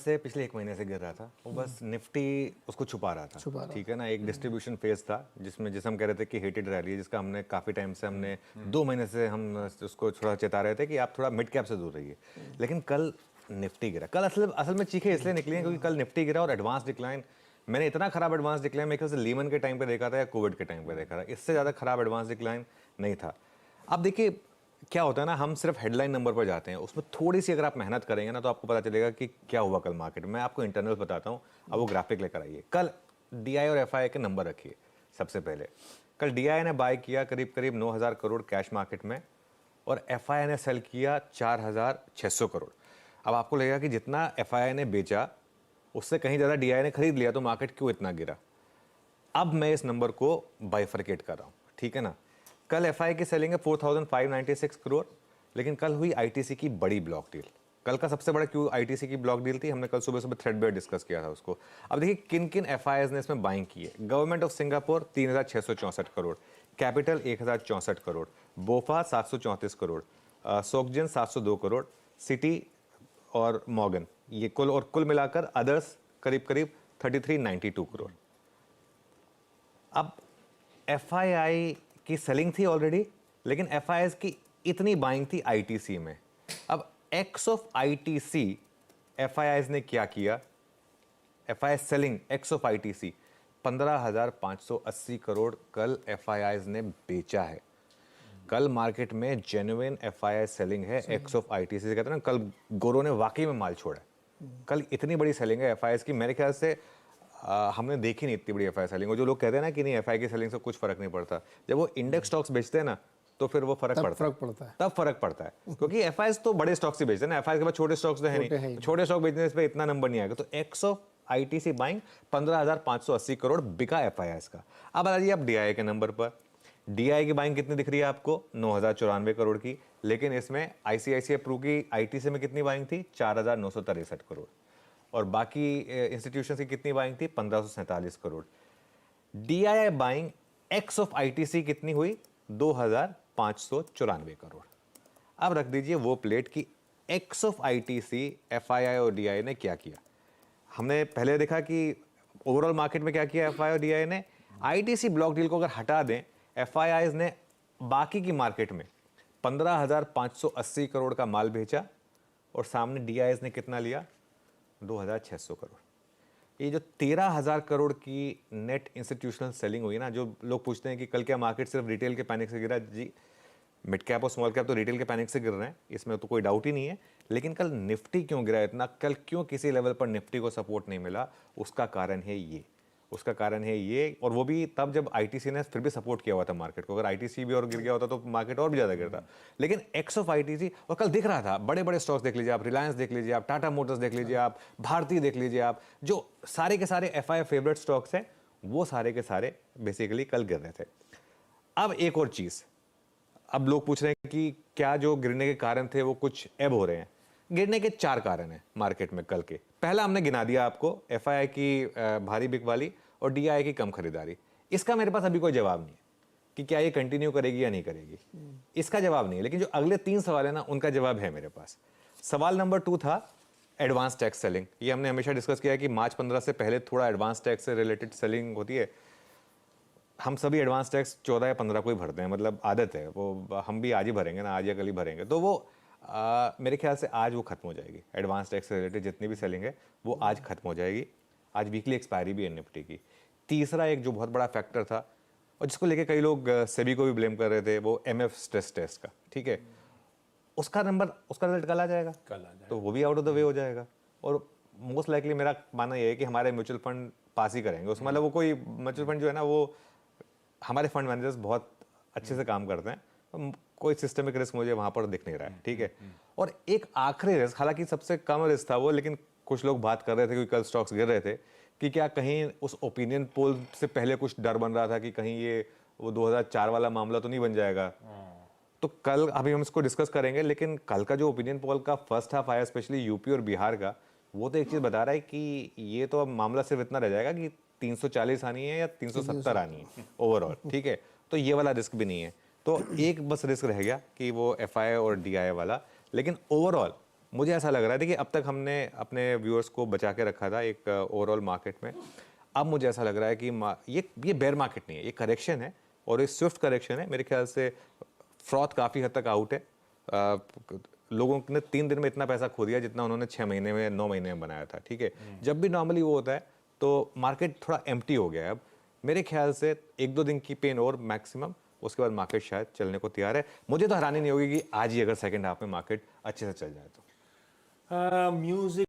से पिछले 1 महीने से गिर रहा था वो, बस निफ्टी उसको छुपा रहा था। ठीक है ना, एक डिस्ट्रीब्यूशन फेज था जिसमें जिसे हम कह रहे थे कि हेटेड रैली है, जिसका हमने काफ़ी टाइम से हमने 2 महीने से हम उसको थोड़ा चेता रहे थे कि आप थोड़ा मिड कैप से दूर रहिए। लेकिन कल निफ्टी गिरा। कल असल में चीखें इसलिए निकली हैं क्योंकि कल निफ्टी गिरा और एडवांस डिक्लाइन, मैंने इतना खराब एडवांस डिक्लाइन मेरे ख्याल से लीमन के टाइम पे देखा था या कोविड के टाइम पे देखा था, इससे ज़्यादा खराब एडवांस डिक्लाइन नहीं था। अब देखिए क्या होता है ना, हम सिर्फ हेडलाइन नंबर पर जाते हैं, उसमें थोड़ी सी अगर आप मेहनत करेंगे ना तो आपको पता चलेगा कि क्या हुआ कल मार्केट में। मैं आपको इंटरनल बताता हूँ, अब वो ग्राफिक लेकर आइए। कल डीआई और एफआई के नंबर रखिए। सबसे पहले कल डीआई ने बाय किया करीब करीब 9,000 करोड़ कैश मार्केट में और एफआई ने सेल किया 4,600 करोड़। अब आपको लगेगा कि जितना एफआई ने बेचा उससे कहीं ज़्यादा डीआई ने खरीद लिया, तो मार्केट क्यों इतना गिरा। अब मैं इस नंबर को बाइफरकेट कर रहा हूँ, ठीक है ना। कल एफआई की सेलिंग है 4,596 करोड़, लेकिन कल हुई आईटीसी की बड़ी ब्लॉक डील। कल का सबसे बड़ा क्यों आईटीसी की ब्लॉक डील थी, हमने कल सुबह सुबह थ्रेडबेयर डिस्कस किया था उसको। अब देखिए किन किन एफआईएस ने इसमें बाइंग की है। Government of Singapore 3,664 crore, capital 1,064 crore, BofA 734 crore, SocGen 702 crore, Citi और मॉर्गन, ये कुल मिलाकर अदर्स करीब करीब 3392 करोड़। अब एफआईआई की सेलिंग थी ऑलरेडी, लेकिन एफआईआई की इतनी बाइंग थी आईटीसी में। अब एक्स ऑफ आईटीसी एफआईआई ने क्या किया, FII selling x of ITC 15,580 crore कल एफआईआई ने बेचा है। कल मार्केट में जेन्युइन एफआईआई सेलिंग है एक्स ऑफ आईटीसी से। कहते हैं ना, कल गोरो ने वाकई में माल छोड़ा है। कल इतनी बड़ी सेलिंग है एफआईआई की, मेरे ख्याल से हमने देखी नहीं इतनी बड़ी एफआई सेलिंग। और जो लोग कहते हैं ना कि नहीं एफआई की सेलिंग से कुछ फर्क नहीं पड़ता, जब वो इंडेक्स स्टॉक्स बेचते हैं ना तो फिर वो फर्क पड़ता है, तब फर्क पड़ता है। क्योंकि एफआई तो बड़े स्टॉक्स ही बेचते हैं ना, एफआई के बाद छोटे स्टॉक्स तो है नहीं, छोटे स्टॉक बेचने से इतना नंबर नहीं आएगा। तो x of ITC buying 15,580 crore बिका एफआई का। अब आ जाइए आप डीआई के नंबर पर। डीआई की बाइंग कितनी दिख रही है आपको, 9,094 करोड़ की, लेकिन इसमें आईसीआईसीआई प्रू की आईटीसी में कितनी बाइंग थी, 4,963 करोड़। और बाकी इंस्टीट्यूशन की कितनी बाइंग थी, 1,547 crore. DII buying x of ITC कितनी हुई, 2,594 करोड़। अब रख दीजिए वो प्लेट की एक्स ऑफ आईटीसी एफआईआई और डीआई ने क्या किया। हमने पहले देखा कि ओवरऑल मार्केट में क्या किया एफआई और डीआई ने। आईटीसी ब्लॉक डील को अगर हटा दें, एफआईआई ने बाकी की मार्केट में 15,580 करोड़ का माल बेचा और सामने डीआई ने कितना लिया, 2,600 करोड़। ये जो 13,000 करोड़ की नेट इंस्टीट्यूशनल सेलिंग हुई ना, जो लोग पूछते हैं कि कल क्या मार्केट सिर्फ रिटेल के पैनिक से गिरा, जी मिड कैप और स्मॉल कैप तो रिटेल के पैनिक से गिर रहे हैं, इसमें तो कोई डाउट ही नहीं है। लेकिन कल निफ्टी क्यों गिरा इतना, कल क्यों किसी लेवल पर निफ्टी को सपोर्ट नहीं मिला, उसका कारण है ये। और वो भी तब जब आईटीसी ने फिर भी सपोर्ट किया हुआ था मार्केट को। अगर आईटीसी भी और गिर गया होता तो मार्केट और भी ज्यादा गिरता। लेकिन एक्स ऑफ आईटीसी, और कल दिख रहा था बड़े बड़े स्टॉक्स देख लीजिए आप, रिलायंस देख लीजिए आप, टाटा मोटर्स देख लीजिए आप, भारती देख लीजिए आप, जो सारे के सारे एफआई फेवरेट स्टॉक्स हैं, वो सारे के सारे बेसिकली कल गिर रहे थे। अब एक और चीज, अब लोग पूछ रहे हैं कि क्या जो गिरने के कारण थे वो कुछ एब हो रहे हैं। गिरने के 4 कारण हैं मार्केट में कल के। पहला हमने गिना दिया आपको, एफआई की भारी बिक वाली और डीआई की कम खरीदारी। इसका मेरे पास अभी कोई जवाब नहीं है कि क्या ये कंटिन्यू करेगी या नहीं करेगी, इसका जवाब नहीं है। लेकिन जो अगले 3 सवाल है ना, उनका जवाब है मेरे पास। सवाल नंबर 2 था एडवांस टैक्स सेलिंग। ये हमने हमेशा डिस्कस किया है कि मार्च 15 से पहले थोड़ा एडवांस टैक्स से रिलेटेड सेलिंग होती है। हम सभी एडवांस टैक्स 14 या 15 को ही भरते हैं, मतलब आदत है वो, हम भी आज ही भरेंगे ना, आज या कल ही भरेंगे। तो वो मेरे ख्याल से आज वो खत्म हो जाएगी। एडवांस टैक्स से रिलेटेड जितनी भी सेलिंग है वो आज खत्म हो जाएगी। आज वीकली एक्सपायरी भी है निफ्टी की। तीसरा एक जो बहुत बड़ा फैक्टर था और जिसको लेके कई लोग सेबी को भी ब्लेम कर रहे थे, वो एमएफ स्ट्रेस टेस्ट का, ठीक है, उसका रिजल्ट कल आ जाएगा, तो वो भी आउट ऑफ द वे हो जाएगा। और मोस्ट लाइकली मेरा मानना यह है कि हमारे म्यूचुअल फंड पास ही करेंगे उसमें। मतलब वो कोई म्यूचुअल फंड जो है ना, वो हमारे फंड मैनेजर्स बहुत अच्छे से काम करते हैं, कोई सिस्टमिक रिस्क मुझे वहां पर दिख नहीं रहा है, ठीक है। और एक आखिरी रिस्क, हालांकि सबसे कम रिस्क था वो, लेकिन कुछ लोग बात कर रहे थे क्योंकि कल स्टॉक्स गिर रहे थे कि क्या कहीं उस ओपिनियन पोल से पहले कुछ डर बन रहा था कि कहीं ये वो 2004 वाला मामला तो नहीं बन जाएगा। तो कल अभी हम इसको डिस्कस करेंगे, लेकिन कल का जो ओपिनियन पोल का फर्स्ट हाफ आया, स्पेशली यूपी और बिहार का, वो तो एक चीज बता रहा है कि ये तो अब मामला सिर्फ इतना रह जाएगा कि 340 आनी है या 370 आनी है ओवरऑल, ठीक है। तो ये वाला रिस्क भी नहीं है। तो एक बस रिस्क रह गया कि वो एफआई और डीआई वाला। लेकिन ओवरऑल मुझे ऐसा लग रहा है कि अब तक हमने अपने व्यूअर्स को बचा के रखा था एक ओवरऑल मार्केट में। अब मुझे ऐसा लग रहा है कि ये बेयर मार्केट नहीं है, ये करेक्शन है और ये स्विफ्ट करेक्शन है। मेरे ख्याल से फ्रॉथ काफ़ी हद तक आउट है। लोगों ने 3 दिन में इतना पैसा खो दिया जितना उन्होंने 6 महीने में 9 महीने में बनाया था। ठीक है, जब भी नॉर्मली वो होता है तो मार्केट थोड़ा एम्प्टी हो गया है अब। मेरे ख्याल से 1-2 दिन की पेन और मैक्सिमम, उसके बाद मार्केट शायद चलने को तैयार है। मुझे तो हैरानी नहीं होगी कि आज ही अगर सेकंड हाफ में मार्केट अच्छे से चल जाए तो। म्यूजिक